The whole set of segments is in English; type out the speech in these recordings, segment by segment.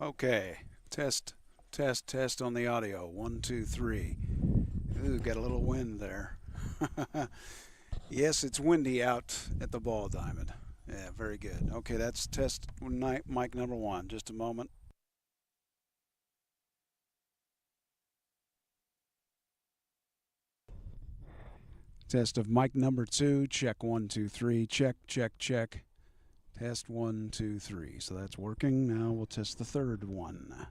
Okay, test on the audio. 1, 2, 3. Ooh, got a little wind there. Yes, it's windy out at the ball diamond. Yeah, very good. Okay, that's test mic number 1. Just a moment. Test of mic number 2. Check 1, 2, 3. Check, check, check. Test 1, 2, 3. So that's working. Now we'll test the third one.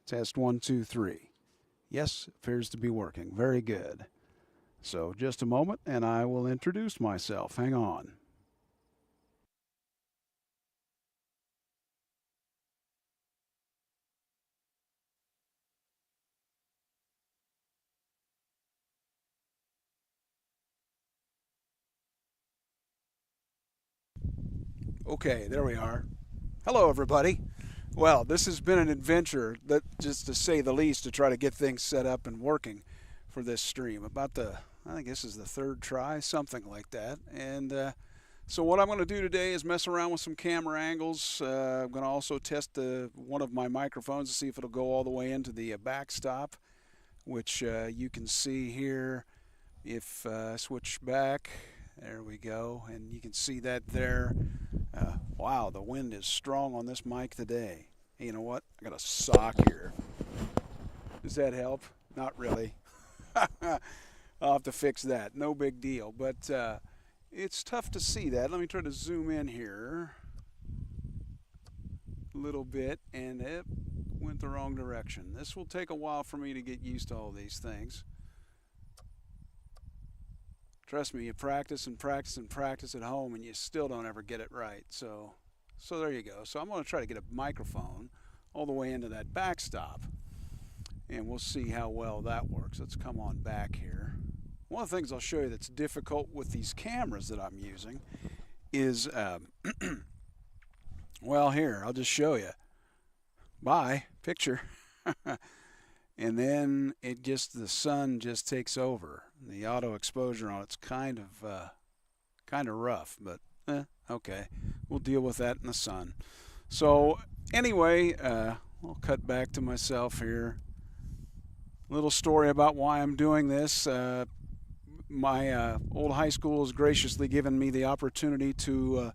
Test 1, 2, 3. Yes, appears to be working. Very good. So just a moment and I will introduce myself. Hang on. Okay, there we are. Hello, everybody. Well, this has been an adventure, that, just to say the least, to try to get things set up and working for this stream. I think this is the third try, something like that. And so what I'm going to do today is mess around with some camera angles. I'm going to also test one of my microphones to see if it'll go all the way into the backstop, which you can see here. If I switch back, there we go, and you can see that there. Wow, the wind is strong on this mic today. Hey, you know what? I got a sock here. Does that help? Not really. I'll have to fix that. No big deal. But it's tough to see that. Let me try to zoom in here a little bit, and it went the wrong direction. This will take a while for me to get used to all these things. Trust me, you practice and practice and practice at home, and you still don't ever get it right. So there you go. So I'm going to try to get a microphone all the way into that backstop, and we'll see how well that works. Let's come on back here. One of the things I'll show you that's difficult with these cameras that I'm using is, well, here, I'll just show you. Bye, picture. And then the sun just takes over. The auto exposure on it's kind of rough, but okay, we'll deal with that in the sun. So anyway, I'll cut back to myself here. Little story about why I'm doing this. My old high school has graciously given me the opportunity to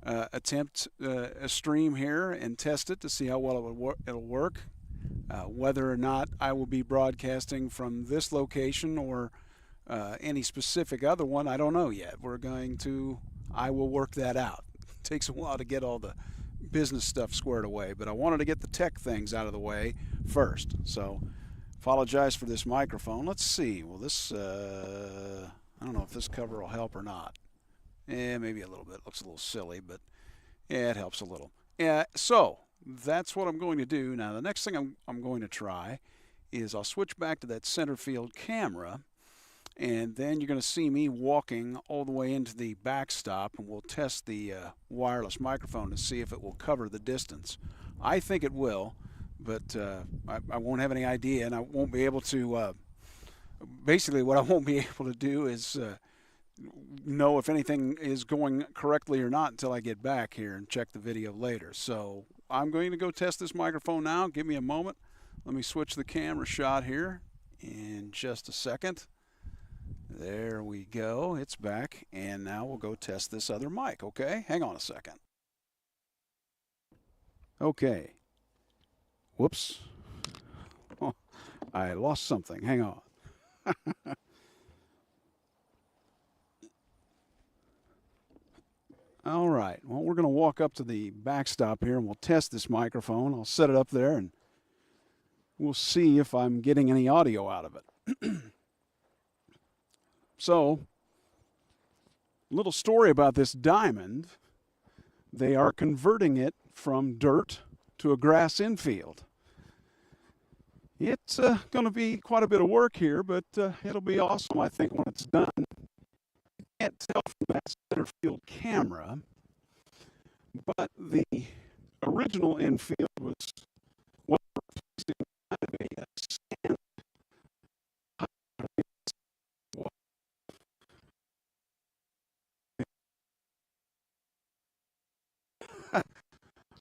attempt a stream here and test it to see how well it'll work. Whether or not I will be broadcasting from this location or any specific other one, I don't know yet. I will work that out. It takes a while to get all the business stuff squared away, but I wanted to get the tech things out of the way first. So, apologize for this microphone. Let's see. Well, I don't know if this cover will help or not. Maybe a little bit. Looks a little silly, but yeah, it helps a little. So, that's what I'm going to do. Now, the next thing I'm going to try is I'll switch back to that center field camera, and then you're going to see me walking all the way into the backstop, and we'll test the wireless microphone to see if it will cover the distance. I think it will, but I won't have any idea, and I won't be able to, basically what I won't be able to do is know if anything is going correctly or not until I get back here and check the video later. So I'm going to go test this microphone now. Give me a moment. Let me switch the camera shot here in just a second. There we go. It's back. And now we'll go test this other mic, okay? Hang on a second. Okay. Whoops. Oh, I lost something. Hang on. All right. Well, we're going to walk up to the backstop here and we'll test this microphone. I'll set it up there and we'll see if I'm getting any audio out of it. So, little story about this diamond. They are converting it from dirt to a grass infield. It's going to be quite a bit of work here, but it'll be awesome, I think, when it's done. Can't tell from that center field camera, But the original infield was what replacing kind of a sand.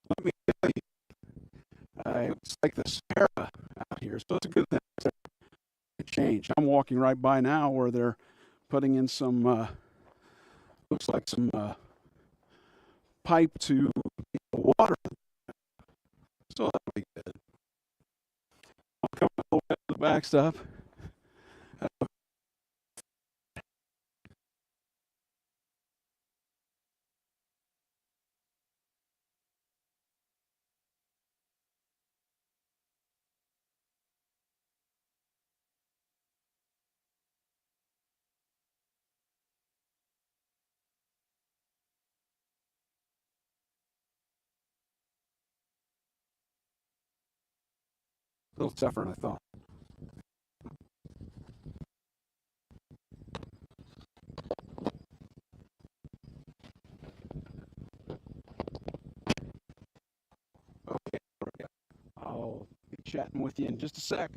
Let me tell you, it's like the Sahara out here, so it's a good thing to change. I'm walking right by now where they're putting in some, looks like some pipe to water, so that'll be good. I'll come a little bit to the backstop. A little tougher than I thought. Okay, I'll be chatting with you in just a sec.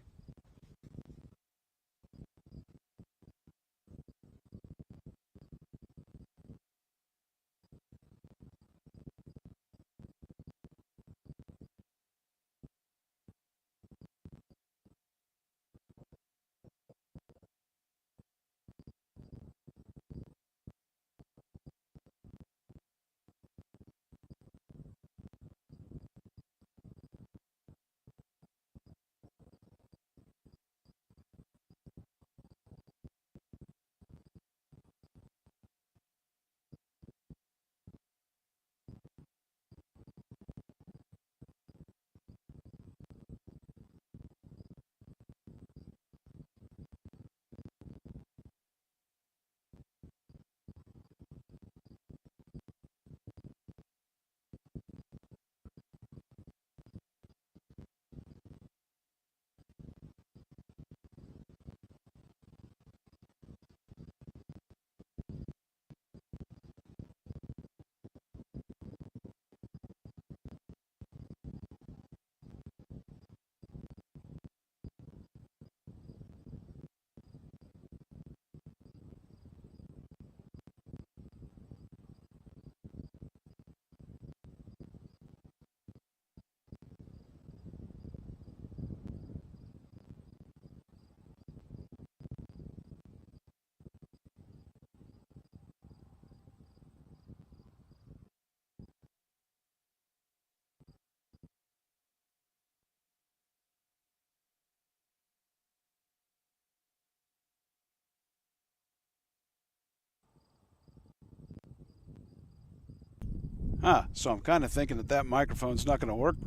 So I'm kind of thinking that microphone's not going to work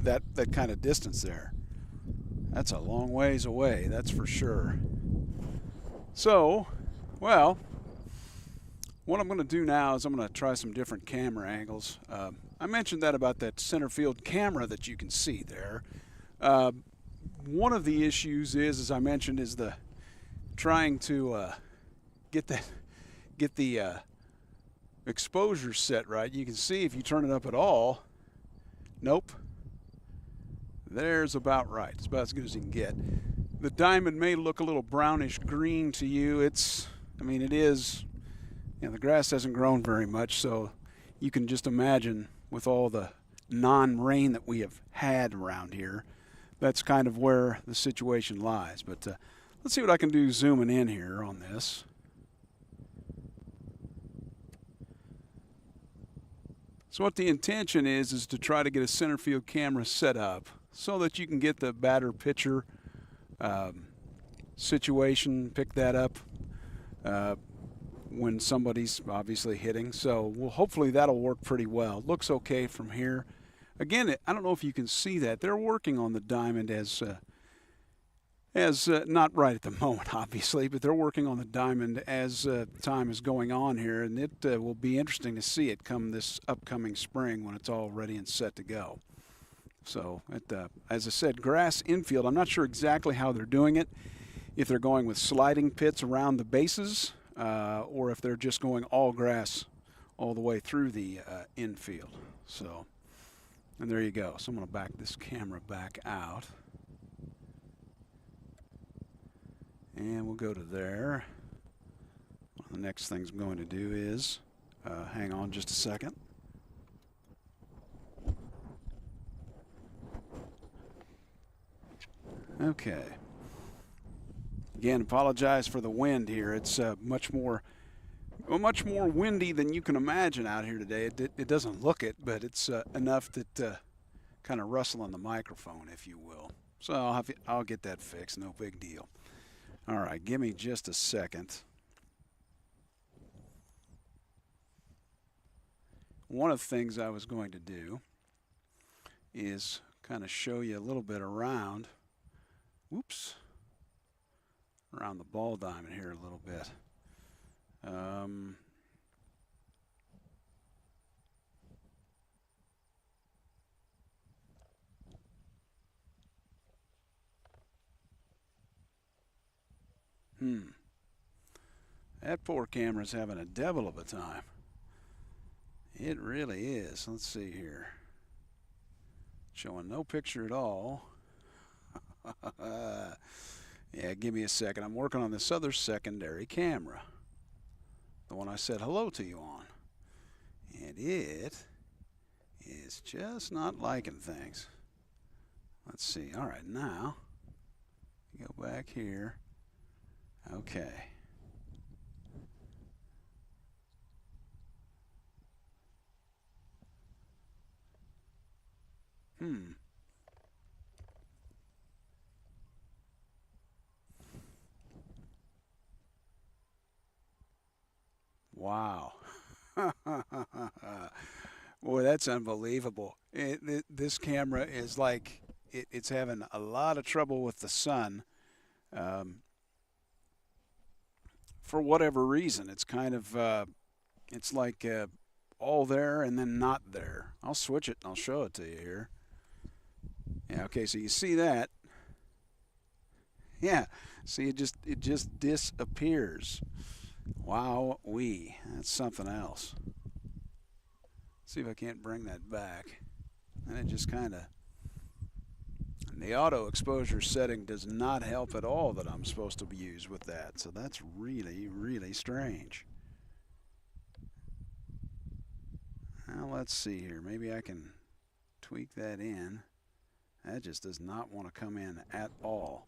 that kind of distance there. That's a long ways away, that's for sure. So, well, what I'm going to do now is I'm going to try some different camera angles. I mentioned that about that center field camera that you can see there. One of the issues is, as I mentioned, is the trying to get the exposure set right. You can see if you turn it up at all, nope. There's about right. It's about as good as you can get. The diamond may look a little brownish green to you. It is, the grass hasn't grown very much, so you can just imagine with all the non-rain that we have had around here, that's kind of where the situation lies. But let's see what I can do zooming in here on this. So what the intention is to try to get a center field camera set up so that you can get the batter pitcher situation, pick that up when somebody's obviously hitting. So hopefully that'll work pretty well. Looks okay from here. Again, I don't know if you can see that. They're working on the diamond as not right at the moment, obviously, but they're working on the diamond as time is going on here, and it will be interesting to see it come this upcoming spring when it's all ready and set to go. So, as I said, grass infield. I'm not sure exactly how they're doing it, if they're going with sliding pits around the bases or if they're just going all grass all the way through the infield. So, and there you go. So I'm going to back this camera back out. And we'll go to there. One of the next things I'm going to do is, hang on just a second. Okay. Again, apologize for the wind here. It's much more windy than you can imagine out here today. It doesn't look it, but it's enough that kind of rustle on the microphone, if you will. So I'll get that fixed. No big deal. All right, give me just a second. One of the things I was going to do is kind of show you a little bit around. Whoops. Around the ball diamond here a little bit. That poor camera's having a devil of a time. It really is. Let's see here. Showing no picture at all. Yeah, give me a second. I'm working on this other secondary camera. The one I said hello to you on. And it is just not liking things. Let's see. All right, now, go back here. Okay. Wow. Boy, that's unbelievable. This camera is like, it's having a lot of trouble with the sun. For whatever reason, it's kind of, it's like all there and then not there. I'll switch it and I'll show it to you here. Yeah, okay, so you see that. Yeah, see, it just disappears. Wow-wee, that's something else. See if I can't bring that back. And it just kind of, the auto exposure setting does not help at all that I'm supposed to use with that. So that's really, really strange. Now let's see here. Maybe I can tweak that in. That just does not want to come in at all.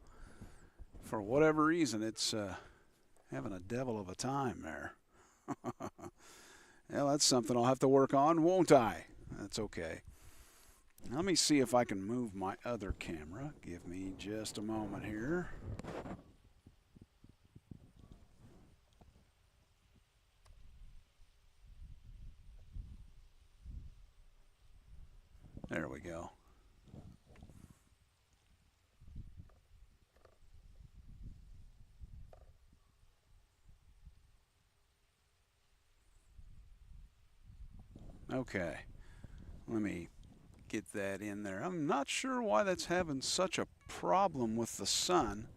For whatever reason, it's having a devil of a time there. Well, that's something I'll have to work on, won't I? That's okay. Let me see if I can move my other camera. Give me just a moment here. There we go. Okay, let me get that in there. I'm not sure why that's having such a problem with the sun.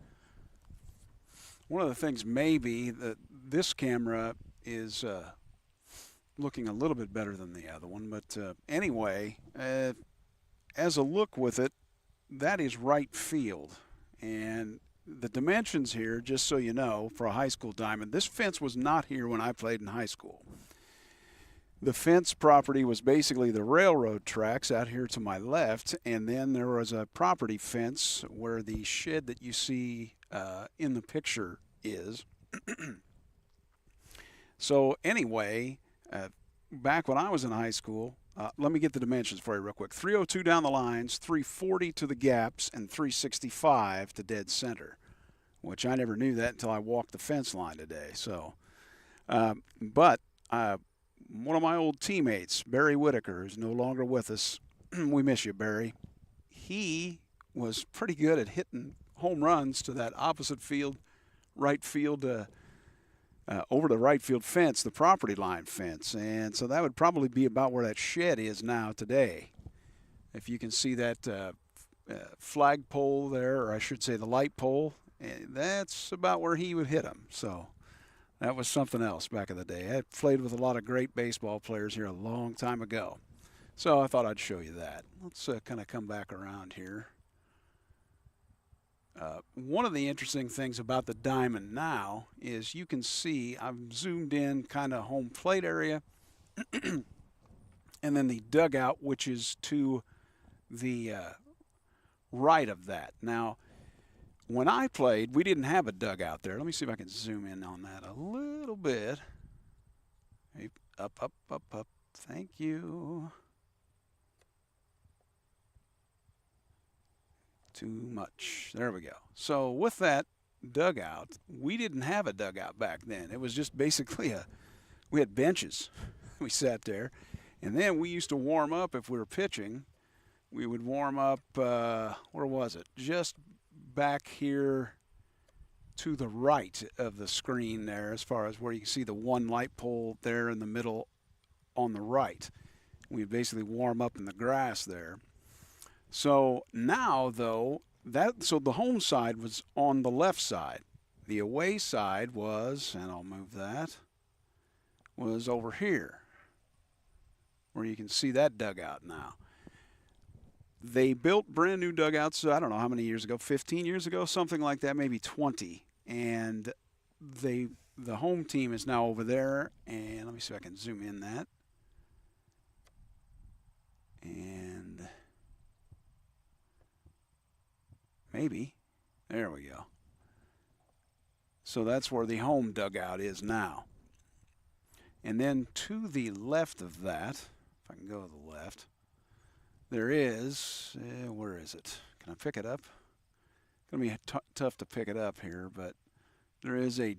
One of the things may be that this camera is looking a little bit better than the other one, but anyway, as a look with it, that is right field. And the dimensions here, just so you know, for a high school diamond, this fence was not here when I played in high school. The fence property was basically the railroad tracks out here to my left, and then there was a property fence where the shed that you see in the picture is. So anyway, back when I was in high school, let me get the dimensions for you real quick. 302 down the lines, 340 to the gaps, and 365 to dead center, which I never knew that until I walked the fence line today. So, one of my old teammates, Barry Whitaker, who's no longer with us, we miss you, Barry. He was pretty good at hitting home runs to that opposite field, right field, over the right field fence, the property line fence. And so that would probably be about where that shed is now today. If you can see that flagpole there, or I should say the light pole, that's about where he would hit them. So That was something else back in the day. I played with a lot of great baseball players here a long time ago. So I thought I'd show you that. Let's kind of come back around here. One of the interesting things about the diamond now is you can see I've zoomed in kind of home plate area and then the dugout, which is to the right of that. Now, when I played, we didn't have a dugout there. Let me see if I can zoom in on that a little bit. Up, up, up, up. Thank you. Too much. There we go. So with that dugout, we didn't have a dugout back then. It was just basically we had benches. We sat there. And then we used to warm up if we were pitching. We would warm up, where was it? Just back here to the right of the screen there, as far as where you can see the one light pole there in the middle on the right. We'd basically warm up in the grass there. So now, though, so the home side was on the left side. The away side was, and I'll move that, was over here, where you can see that dugout now. They built brand new dugouts, I don't know how many years ago, 15 years ago, something like that, maybe 20. And the home team is now over there. And let me see if I can zoom in that. And maybe. There we go. So that's where the home dugout is now. And then to the left of that, if I can go to the left, there is, where is it? Can I pick it up? It's going to be tough to pick it up here, but there is a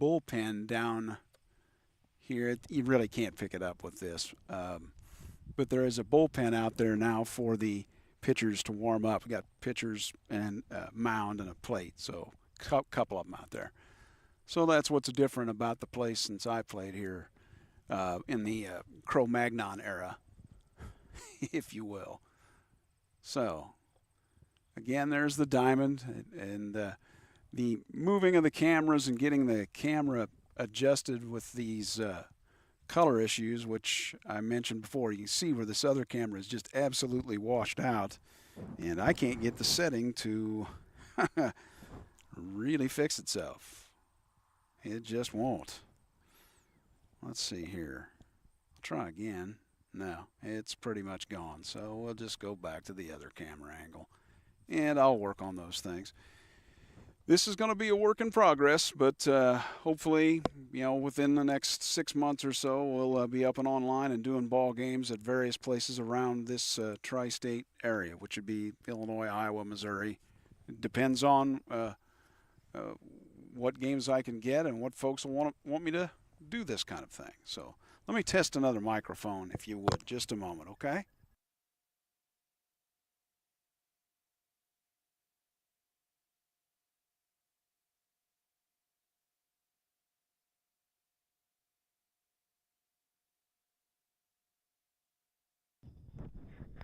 bullpen down here. You really can't pick it up with this. But there is a bullpen out there now for the pitchers to warm up. We got pitchers and a mound and a plate, so a couple of them out there. So that's what's different about the place since I played here in the Cro-Magnon era, if you will. So, again, there's the diamond, and the moving of the cameras and getting the camera adjusted with these color issues, which I mentioned before. You can see where this other camera is just absolutely washed out, and I can't get the setting to really fix itself. It just won't. Let's see here. I'll try again. No, it's pretty much gone. So we'll just go back to the other camera angle, and I'll work on those things. This is going to be a work in progress, but hopefully, within the next 6 months or so, we'll be up and online and doing ball games at various places around this tri-state area, which would be Illinois, Iowa, Missouri. It depends on what games I can get and what folks will want me to do this kind of thing. So let me test another microphone, if you would, just a moment, okay?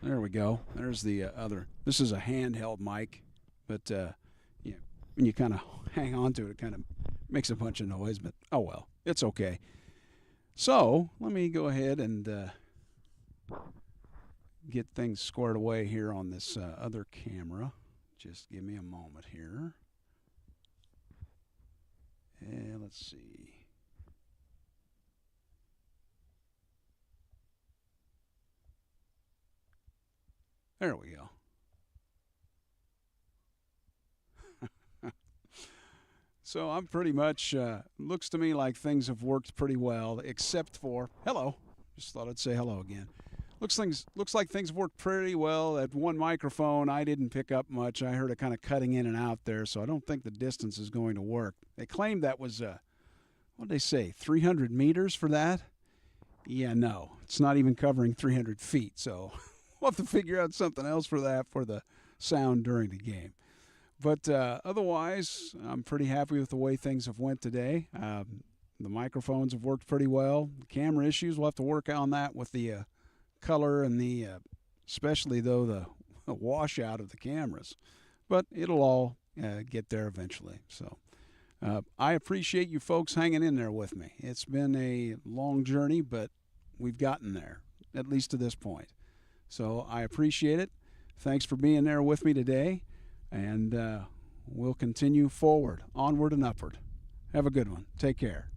There we go. There's the other. This is a handheld mic, but when you kind of hang on to it, it kind of makes a bunch of noise, but oh well, it's okay. So let me go ahead and get things squared away here on this other camera. Just give me a moment here. And let's see. There we go. So I'm pretty much, looks to me like things have worked pretty well, except for, hello, just thought I'd say hello again. Looks like things have worked pretty well. At one microphone, I didn't pick up much. I heard it kind of cutting in and out there, so I don't think the distance is going to work. They claimed that was, what did they say, 300 meters for that? Yeah, no, it's not even covering 300 feet, so we'll have to figure out something else for that for the sound during the game. But otherwise, I'm pretty happy with the way things have went today. The microphones have worked pretty well. The camera issues, we'll have to work on that with the color and the, especially though the washout of the cameras. But it'll all get there eventually. So I appreciate you folks hanging in there with me. It's been a long journey, but we've gotten there, at least to this point. So I appreciate it. Thanks for being there with me today, and we'll continue forward, onward and upward. Have a good one. Take care.